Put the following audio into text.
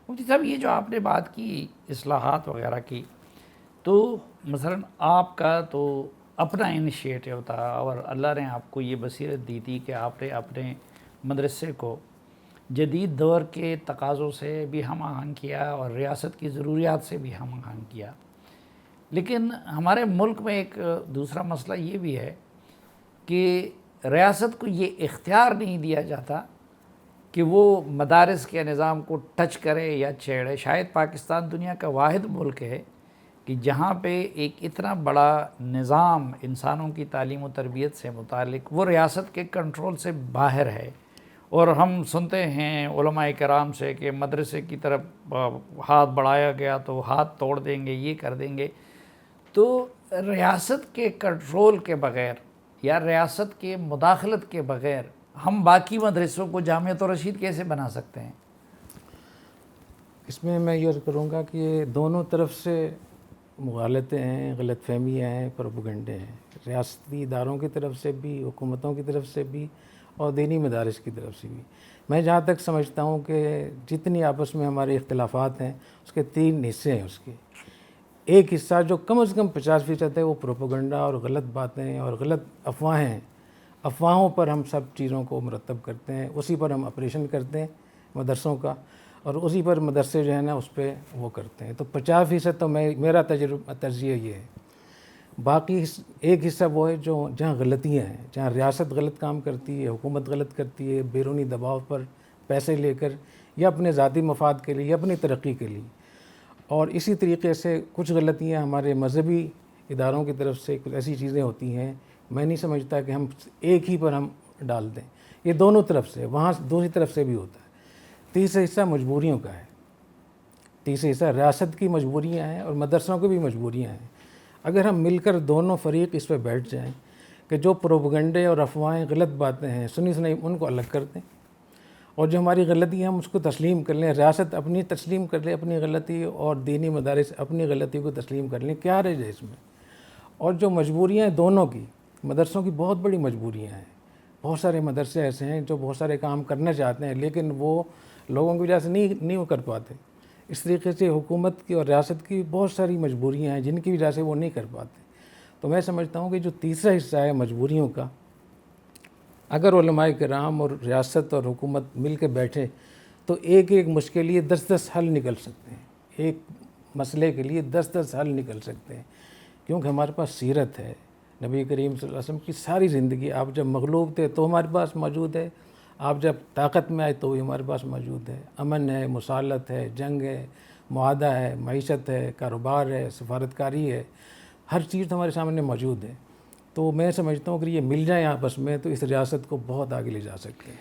مفتی صاحب یہ جو آپ نے بات کی اصلاحات وغیرہ کی، تو مثلاً آپ کا تو اپنا انیشیٹو تھا اور اللہ نے آپ کو یہ بصیرت دی تھی کہ آپ نے اپنے مدرسے کو جدید دور کے تقاضوں سے بھی ہم آہنگ کیا اور ریاست کی ضروریات سے بھی ہم آہنگ کیا۔ لیکن ہمارے ملک میں ایک دوسرا مسئلہ یہ بھی ہے کہ ریاست کو یہ اختیار نہیں دیا جاتا کہ وہ مدارس کے نظام کو ٹچ کرے یا چھیڑے۔ شاید پاکستان دنیا کا واحد ملک ہے کہ جہاں پہ ایک اتنا بڑا نظام انسانوں کی تعلیم و تربیت سے متعلق وہ ریاست کے کنٹرول سے باہر ہے، اور ہم سنتے ہیں علماء کرام سے کہ مدرسے کی طرف ہاتھ بڑھایا گیا تو ہاتھ توڑ دیں گے، یہ کر دیں گے۔ تو ریاست کے کنٹرول کے بغیر یا ریاست کے مداخلت کے بغیر ہم باقی مدرسوں کو جامعۃ الرشید کیسے بنا سکتے ہیں؟ اس میں یہ عرض کروں گا کہ یہ دونوں طرف سے مغالطے ہیں، غلط فہمیاں ہیں، پروپیگنڈے ہیں، ریاستی اداروں کی طرف سے بھی، حکومتوں کی طرف سے بھی، اور دینی مدارس کی طرف سے بھی۔ میں جہاں تک سمجھتا ہوں کہ جتنی آپس میں ہمارے اختلافات ہیں اس کے 3 حصے ہیں۔ اس کے ایک حصہ جو کم از کم 50% ہے وہ پروپیگنڈا اور غلط باتیں اور غلط افواہیں ہیں۔ افواہوں پر ہم سب چیزوں کو مرتب کرتے ہیں، اسی پر ہم آپریشن کرتے ہیں مدرسوں کا، اور اسی پر مدرسے جو ہے نا اس پہ وہ کرتے ہیں۔ تو 50% تو میرا تجزیہ یہ ہے۔ باقی ایک حصہ وہ ہے جو جہاں غلطیاں ہیں، جہاں ریاست غلط کام کرتی ہے، حکومت غلط کرتی ہے، بیرونی دباؤ پر پیسے لے کر یا اپنے ذاتی مفاد کے لیے یا اپنی ترقی کے لیے۔ اور اسی طریقے سے کچھ غلطیاں ہمارے مذہبی اداروں کی طرف سے کچھ ایسی چیزیں ہوتی ہیں، میں نہیں سمجھتا کہ ہم ایک ہی پر ہم ڈال دیں۔ یہ دونوں طرف سے، وہاں دوسری طرف سے بھی ہوتا ہے۔ تیسرا حصہ مجبوریوں کا ہے۔ تیسرا حصہ ریاست کی مجبوریاں ہیں اور مدرسوں کی بھی مجبوریاں ہیں۔ اگر ہم مل کر دونوں فریق اس پہ بیٹھ جائیں کہ جو پروپیگنڈے اور افواہیں غلط باتیں ہیں سنی ان کو الگ کر دیں، اور جو ہماری غلطی ہے ہم اس کو تسلیم کر لیں، ریاست اپنی تسلیم کر لے اپنی غلطی اور دینی مدارس اپنی غلطی کو تسلیم کر لیں، کیا رہ جائے اس میں۔ اور جو مجبوریاں ہیں دونوں کی، مدرسوں کی بہت بڑی مجبوریاں ہیں۔ بہت سارے مدرسے ایسے ہیں جو بہت سارے کام کرنا چاہتے ہیں لیکن وہ لوگوں کی وجہ سے نہیں کر پاتے۔ اس طریقے سے حکومت کی اور ریاست کی بہت ساری مجبوریاں ہیں جن کی وجہ سے وہ نہیں کر پاتے۔ تو میں سمجھتا ہوں کہ جو تیسرا حصہ ہے مجبوریوں کا، اگر علماء کرام اور ریاست اور حکومت مل کے بیٹھے تو ایک مشکل لیے 10 حل نکل سکتے ہیں۔ ایک مسئلے کے لیے 10 حل نکل سکتے ہیں، کیونکہ ہمارے پاس سیرت ہے۔ نبی کریم صلی اللہ علیہ وسلم کی ساری زندگی، آپ جب مغلوب تھے تو ہمارے پاس موجود ہے، آپ جب طاقت میں آئے تو بھی ہمارے پاس موجود ہے۔ امن ہے، مسالت ہے، جنگ ہے، معاہدہ ہے، معیشت ہے، کاروبار ہے، سفارتکاری ہے، ہر چیز ہمارے سامنے موجود ہے۔ تو میں سمجھتا ہوں کہ یہ مل جائیں آپس میں تو اس ریاست کو بہت آگے لے جا سکتے ہیں۔